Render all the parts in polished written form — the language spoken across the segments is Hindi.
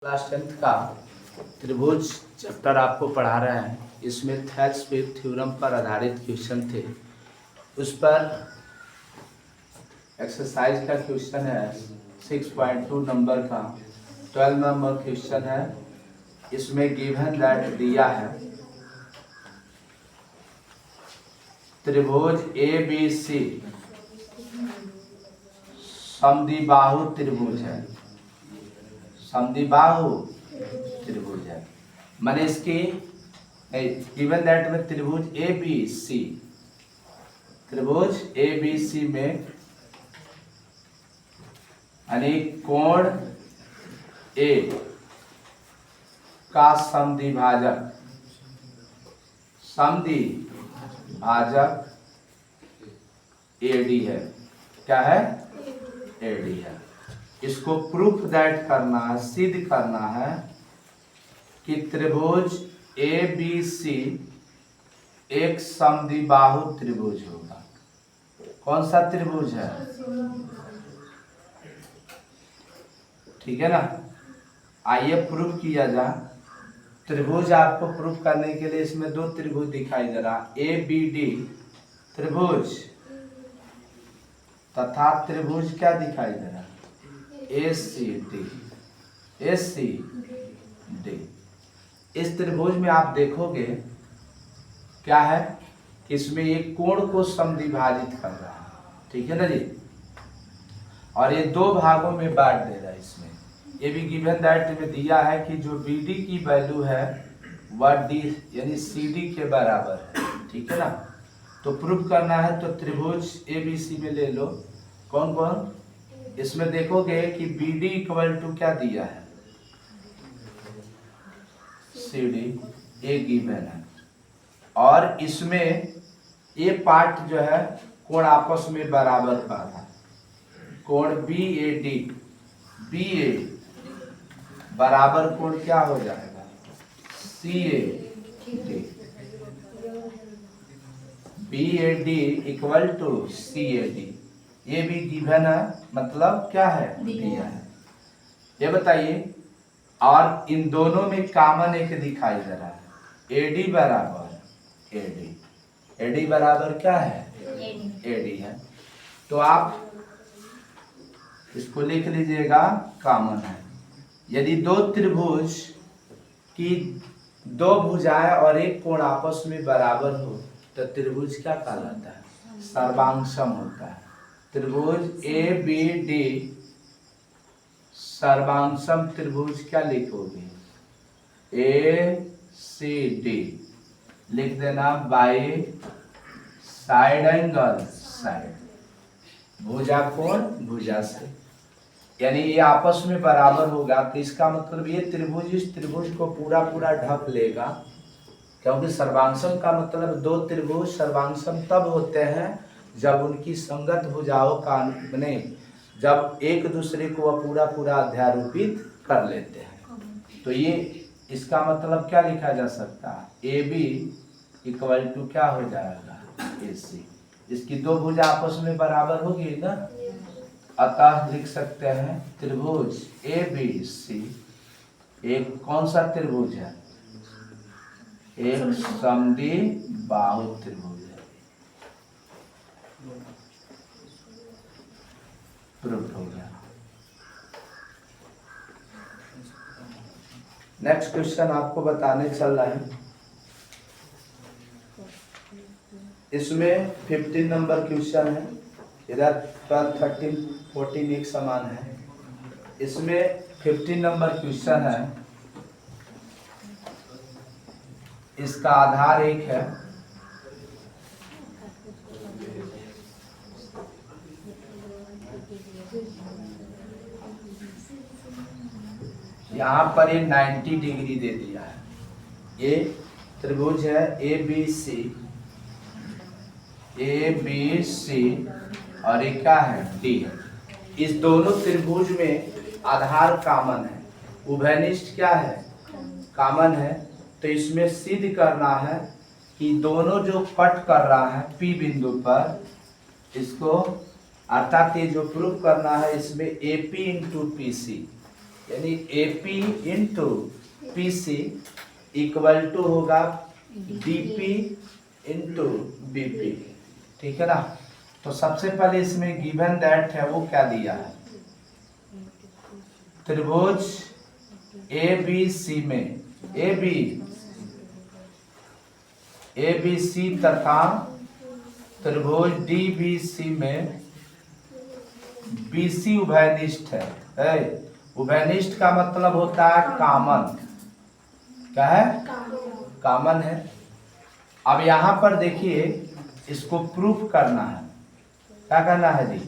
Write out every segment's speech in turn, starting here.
क्लास 10th का त्रिभुज चैप्टर आपको पढ़ा रहे हैं। इसमें थेल्स-फिट थ्योरम पर आधारित क्वेश्चन थे। उस पर एक्सरसाइज का क्वेश्चन है 6.2 नंबर का 12 नंबर क्वेश्चन है। इसमें गिवन दैट दिया है त्रिभुज ABC समद्विबाहु त्रिभुज है। समद्विबाहु त्रिभुज है माने इसकी गिवन दैट में त्रिभुज ABC में यानी कोण A का समद्विभाजक AD है। क्या है? AD है। इसको प्रूफ दैट करना है, सिद्ध करना है कि त्रिभुज ABC एक समद्विबाहु त्रिभुज होगा। कौन सा त्रिभुज है? ठीक है ना। आइए प्रूफ किया जाए। त्रिभुज आपको प्रूफ करने के लिए इसमें दो त्रिभुज दिखाई दे रहा, ABD त्रिभुज तथा त्रिभुज क्या दिखाई दे रहा, ACD। इस त्रिभुज में आप देखोगे क्या है कि इसमें एक कोण को समद्विभाजित कर रहा है। ठीक है ना जी। और ये दो भागों में बांट दे रहा है। इसमें ये भी गिवन दैट में दिया है कि जो BD की वैल्यू है वह D यानी CD के बराबर है। ठीक है ना। तो प्रूफ करना है तो त्रिभुज ABC में ले लो। कौन कौन? इसमें देखोगे कि BD इक्वल टू क्या दिया है, CD A गिवन है। और इसमें ये पार्ट जो है कोण आपस में बराबर का था। कोण BAD BA बराबर कोण क्या हो जाएगा, CAD। BAD equal to CAD। ये भी गिवन है, मतलब क्या है, दिया है। ये बताइए। और इन दोनों में कॉमन एक दिखाई दे रहा है, AD बराबर AD बराबर क्या है, AD है। तो आप इसको लिख लीजिएगा, कॉमन है। यदि दो त्रिभुज की दो भुजाएं और एक कोण आपस में बराबर हो तो त्रिभुज क्या कहलाता है, सर्वांगसम होता है। त्रिभुज ABD सर्वांगसम त्रिभुज क्या लिखोगे, ACD लिख देना, बाई साइड एंगल साइड, भुजा कोण भुजा से, यानी ये आपस में बराबर होगा। तो इसका मतलब ये त्रिभुज इस त्रिभुज को पूरा पूरा ढक लेगा, क्योंकि सर्वांगसम का मतलब दो त्रिभुज सर्वांगसम तब होते हैं जब उनकी संगत भुजाओं का बने, जब एक दूसरे को वह पूरा पूरा अध्यारोपित कर लेते हैं। तो ये इसका मतलब क्या लिखा जा सकता है, AB इक्वल टू क्या हो जाएगा, AC। इसकी दो भुजा आपस में बराबर होगी ना, अतः लिख सकते हैं त्रिभुज ABC एक कौन सा त्रिभुज है, एक समद्विबाहु त्रिभुज है। प्रूफ हो गया। नेक्स्ट क्वेश्चन आपको बताने चल रहा है। इसमें 15 नंबर क्वेश्चन है। इधर 12, 13, 14 एक समान है। इसमें 15 नंबर क्वेश्चन है। इसका आधार एक है। यहाँ पर ये 90 डिग्री दे दिया है। ये त्रिभुज है ABC और एक क्या है, D है। इस दोनों त्रिभुज में आधार कॉमन है, उभयनिष्ठ क्या है, कॉमन है। तो इसमें सिद्ध करना है कि दोनों जो कट कर रहा है P बिंदु पर, इसको अर्थात ये जो प्रूफ करना है इसमें AP इंटू PC यानी AP into PC equal to होगा DP इंटू BP। ठीक है ना। तो सबसे पहले इसमें गिवन दैट है वो क्या दिया है, त्रिभुज ABC में ABC तथा त्रिभुज DBC में BC उभयनिष्ठ है। उभयनिष्ठ का मतलब होता है कॉमन। क्या है? कॉमन है। अब यहाँ पर देखिए इसको प्रूफ करना है। क्या करना है जी?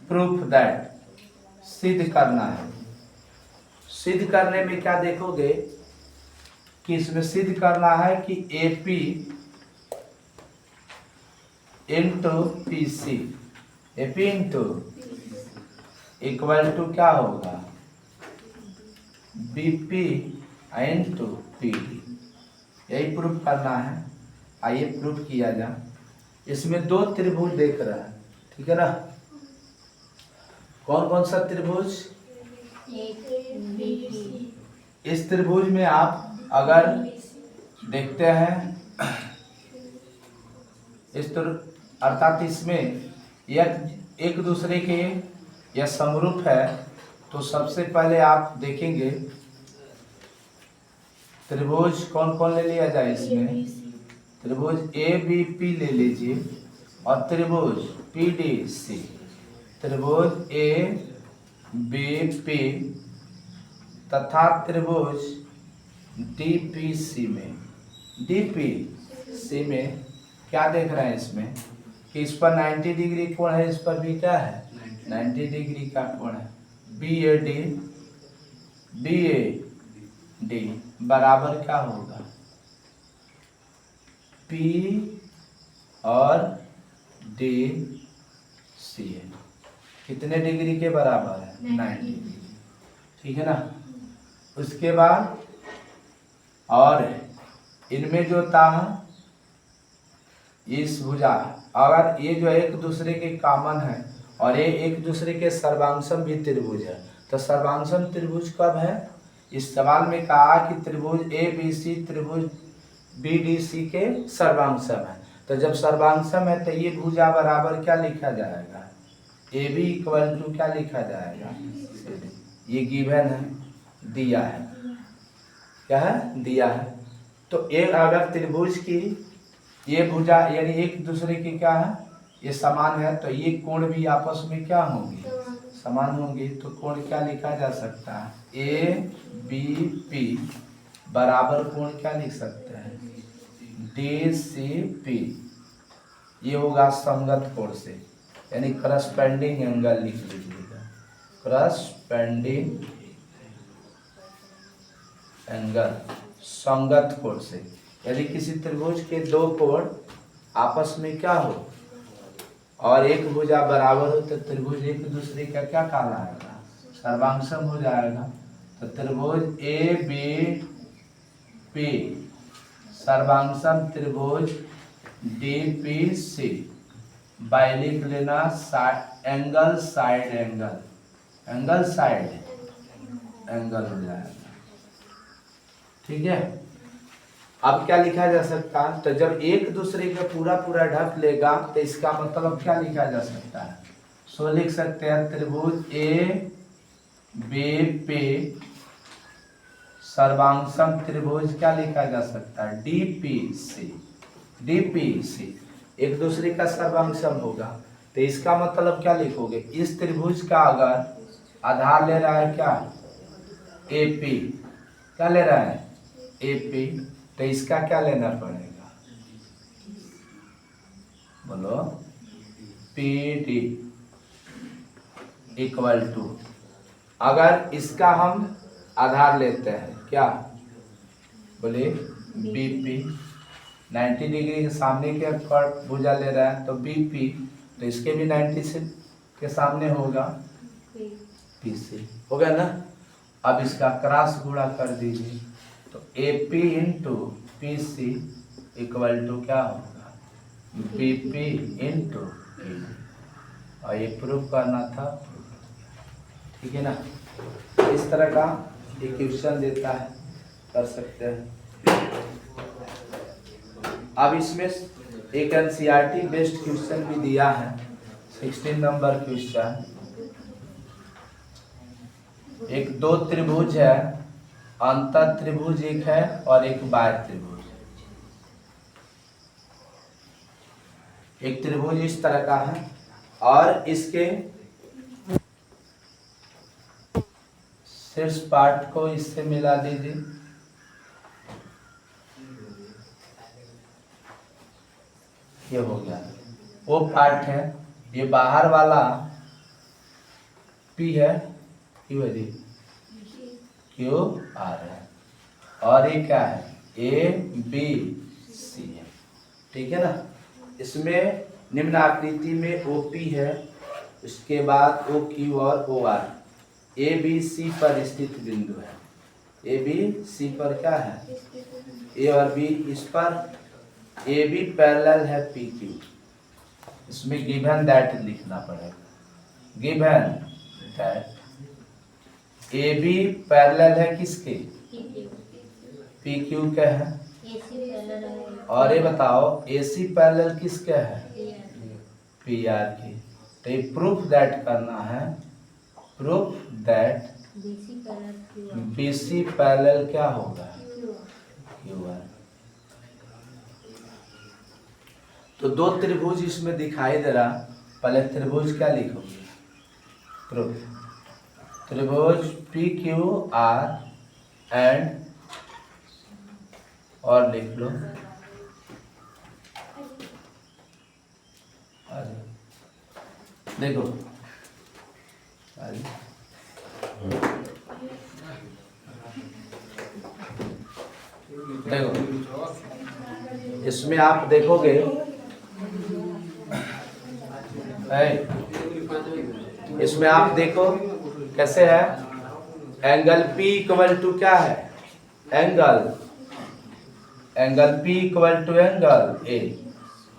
प्रूफ दैट, सिद्ध करना है। सिद्ध करने में क्या देखोगे कि इसमें सिद्ध करना है कि AP into PC, AP into equal to क्या होगा, BP इंटू PD। यही प्रूफ करना है। आइए प्रूफ किया जाए। इसमें दो त्रिभुज देख रहा है, ठीक है ना। कौन कौन सा त्रिभुज? इस त्रिभुज में आप अगर देखते हैं अर्थात इसमें एक दूसरे के यह समरूप है, तो सबसे पहले आप देखेंगे त्रिभुज कौन कौन ले लिया जाए इसमें। त्रिभुज ABP ले लीजिए और त्रिभुज PDC। त्रिभुज ABP तथा त्रिभुज DPC में क्या देख रहे हैं इसमें कि इस पर 90 डिग्री कोण है, इस पर भी क्या है 90 डिग्री का कोण है। BAD बराबर क्या होगा, P और DC कितने डिग्री के बराबर है, 90 डिग्री। ठीक है ना। उसके बाद और इनमें जो था इस भुजा, अगर ये जो एक दूसरे के कॉमन है और ये एक दूसरे के सर्वांगसम भी त्रिभुज है, तो सर्वांगसम त्रिभुज कब है? इस सवाल में कहा कि त्रिभुज ABC त्रिभुज BDC के सर्वांगसम है। तो जब सर्वांगसम है तो ये भुजा बराबर क्या लिखा जाएगा, AB इक्वल टू क्या लिखा जाएगा, ये गिवन है, दिया है। क्या है? दिया है। तो एक अगर त्रिभुज की ये भुजा यानी एक दूसरे की क्या है, ये समान है, तो ये कोण भी आपस में क्या होंगे, समान होंगे। तो कोण क्या लिखा जा सकता है, ABP बराबर कोण क्या लिख सकते हैं, DCP। ये होगा संगत कोण से, यानी करस्पेंडिंग एंगल लिख लीजिएगा, करस्पेंडिंग एंगल संगत कोण से। यदि किसी त्रिभुज के दो कोण आपस में क्या हो और एक भुजा बराबर हो तो त्रिभुज एक दूसरे का क्या कहलाएगा, सर्वांगसम हो जाएगा। तो त्रिभुज ABP सर्वांगसम त्रिभुज DPC बाय लिख लेना angle side angle, angle side angle हो जाएगा। ठीक है। अब क्या लिखा जा सकता है, तो जब एक दूसरे का पूरा पूरा ढक लेगा तो इसका मतलब क्या लिखा जा सकता है, सो लिख सकते हैं त्रिभुज ABP सर्वांगसम त्रिभुज क्या लिखा जा सकता है, DPC एक दूसरे का सर्वांगसम होगा। तो इसका मतलब क्या लिखोगे, इस त्रिभुज का अगर आधार ले रहा है क्या, AP, क्या ले रहा है AP, तो इसका क्या लेना पड़ेगा, बोलो, PD इक्वल टू, अगर इसका हम आधार लेते हैं क्या, बोले BP 90 डिग्री के सामने के भुजा ले रहा है तो BP, तो इसके भी 90 से के सामने होगा PC, हो गया ना। अब इसका क्रॉस गुणा कर दीजिए, तो AP into PC equal to क्या होगा, BP इंटू PD। और ये प्रूफ करना था, ठीक है ना। इस तरह का इक्वेशन देता है, कर सकते हैं। अब इसमें एक एनसीईआरटी बेस्ड क्वेश्चन भी दिया है, 16 नंबर क्वेश्चन। एक दो त्रिभुज है, अंतर त्रिभुज एक है और एक बाह्य त्रिभुज। एक त्रिभुज इस तरह का है और इसके शीर्ष पार्ट को इससे मिला दीजिए। ये हो गया, वो पार्ट है। ये बाहर वाला P है, क्यू है जी, क्यू आर है, और ये क्या है, ए बी सी है। ठीक है ना। इसमें निम्न आकृति में OP है, उसके बाद OQ और OR ए बी सी पर स्थित बिंदु है। ए बी सी पर क्या है, ए और बी, इस पर ए बी पैरेलल है पी क्यू। इसमें गिवन दैट लिखना पड़ेगा, given that A B parallel है किसके, पी क्यू के है। और ये बताओ ए सी पैरेलल किसके है, पी आर की। तो ये प्रूफ दैट करना है, proof that B C parallel क्या होगा, क्यू आर। तो दो त्रिभुज इसमें दिखाई दे रहा। पहले त्रिभुज क्या लिखोगे, प्रूफ। त्रिभुज पी क्यू आर एंड, और लिख लो देखो, देखो इसमें आप देखोगे, इसमें आप देखो कैसे है, एंगल P इक्वल टू क्या है, angle P equal to angle A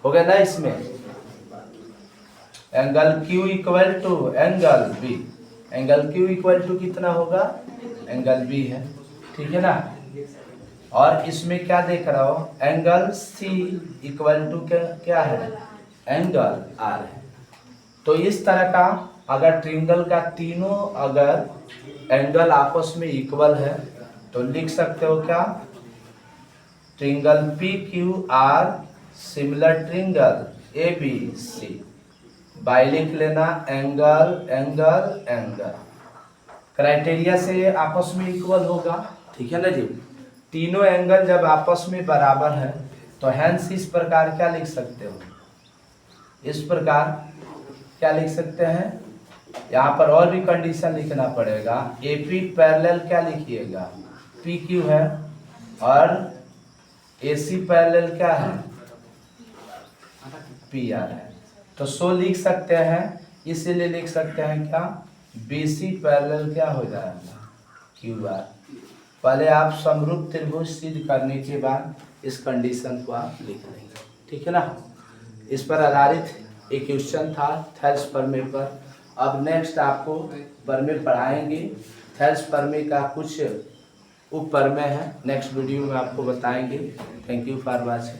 हो गया ना। इसमें angle Q equal to angle B, angle Q equal to कितना होगा, एंगल B है। ठीक है ना। और इसमें क्या देख रहा हो, एंगल C इक्वल टू क्या है, एंगल R है। तो इस तरह का अगर ट्रायंगल का तीनों अगर एंगल आपस में इक्वल है तो लिख सकते हो क्या, triangle P Q R similar triangle A B C, by लिख लेना एंगल एंगल एंगल, क्राइटेरिया से आपस में इक्वल होगा। ठीक है ना जी। तीनों एंगल जब आपस में बराबर है तो हेंस इस प्रकार क्या लिख सकते हो, इस प्रकार क्या लिख सकते हैं। यहाँ पर और भी कंडीशन लिखना पड़ेगा, AP पैरेलल क्या लिखिएगा, PQ है, और AC पैरेलल क्या है, PR है। तो सो लिख सकते हैं, इसीलिए लिख सकते हैं क्या, BC पैरेलल क्या हो जाएगा, QR। पहले आप समरूप त्रिभुज सिद्ध करने के बाद इस कंडीशन को आप लिख लेंगे। ठीक है ना। इस पर आधारित एक क्वेश्चन था थेल्स प्रमेय पर। अब नेक्स्ट आपको प्रमेय पढ़ाएंगे, थेल्स प्रमेय का कुछ उप प्रमेय है, नेक्स्ट वीडियो में आपको बताएंगे। Thank you for watching.